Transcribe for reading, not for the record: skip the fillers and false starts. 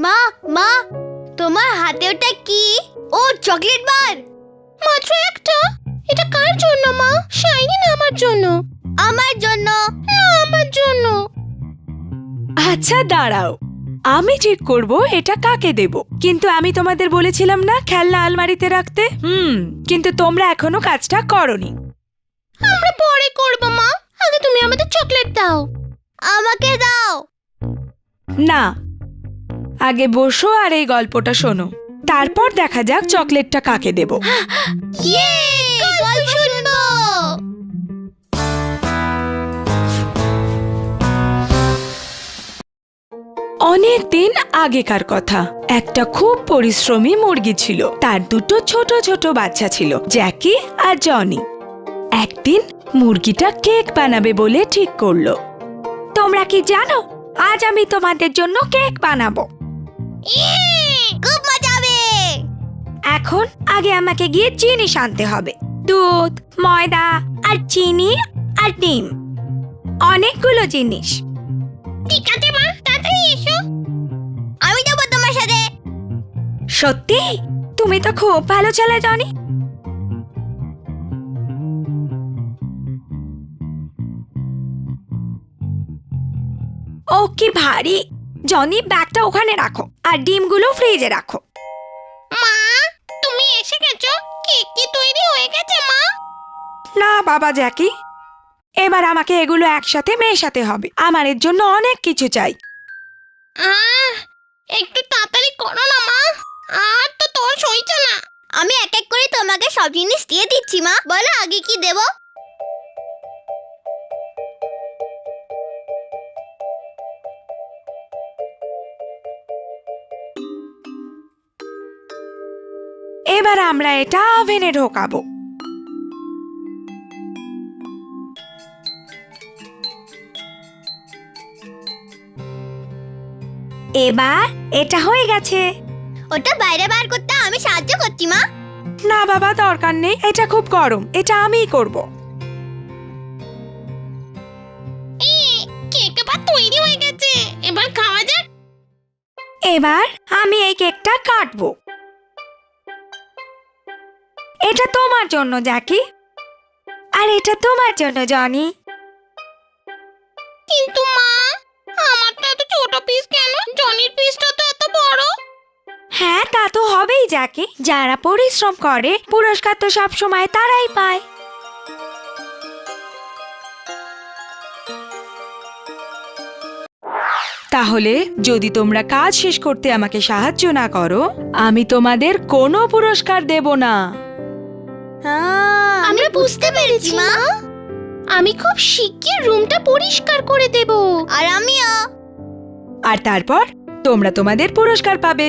মা মা, তোমার হাতে ওটা কি? ও চকলেট বার। মাত্র একটা? এটা কার জন্য মা? শাইনি না আমার জন্য? আমার জন্য। না, আমার জন্য। আচ্ছা দাঁড়াও, আমি ঠিক করব এটা কাকে দেব। কিন্তু আমি তোমাদের বলেছিলাম না খেলনা আলমারিতে রাখতে। কিন্তু তোমরা এখনো কাজটা করোনি। আমরা পরে করব মা, আগে তুমি আমাদের চকলেট দাও। আমাকে দাও। না, আগে বসো আর এই গল্পটা শোনো, তারপর দেখা যাক চকলেটটা কাকে দেব। ইয়ে, গল্প শুনবো। অনেক দিন আগেকার কথা। একটা খুব পরিশ্রমী মুরগি ছিল, তার দুটো ছোট ছোট বাচ্চা ছিল, জ্যাকি আর জনি। একদিন মুরগিটা কেক বানাবে বলে ঠিক করলো। তোমরা কি জানো, আজ আমি তোমাদের জন্য কেক বানাবো। খুব মজা হবে। এখন আগে আমাকে গিয়ে জিনিস আনতে হবে, দুধ, ময়দা আর চিনি আর ডিম, অনেকগুলো জিনিস। ঠিক আছে মা, তাড়াতাড়ি এসো। আমি যাব তোমার সাথে। সত্যি? তুমি তো খুব ভালো ছেলে জনি। ও কি ভারী। জনি, ব্যাগটা ওখানে রাখো আর ডিমগুলো ফ্রিজে রাখো। মা, তুমি এসে গেছো? কেক কি তৈরি হয়ে গেছে মা? না বাবা জ্যাকি, এবার আমাকে এগুলো একসাথে মেশাতে হবে। আমার এর জন্য অনেক কিছু চাই। একটু তাড়াতাড়ি করো না মা, আর তো তোর সইছে না। আমি এক এক করে তোমাকে সব জিনিস দিয়ে দিচ্ছি মা। বলো আগে কি দেব? এবার আমরা এটা ওভেনে ঢোকাবো। এবার এটা হয়ে গেছে। ওটা বাইরে বার করতে আমি সাহায্য করছি মা। না বাবা, দরকার নেই, এটা খুব গরম, এটা আমিই করব। কেক এবার তৈরি হয়ে গেছে, এবার খাওয়া যাক। এবার আমি এই কেকটা কাটবো। এটা তোমার জন্য জ্যাকি, আর এটা তোমার জন্য জনি। কিন্তু মা, আমারটা এত ছোট পিস কেন? জনির পিসটা তো এত বড়। হ্যাঁ, তা তো হবেই জ্যাকি, যারা পরিশ্রম করে পুরস্কার তো সব সময় তারাই পায়। তাহলে যদি তোমরা কাজ শেষ করতে আমাকে সাহায্য না করো, আমি তোমাদের কোনো পুরস্কার দেব না। আমরা বুঝতে পেরেছি মা। আমি খুব শিগগির রুমটা পরিষ্কার করে দেব। আর আমিও। আর তারপর তোমরা তোমাদের পুরস্কার পাবে।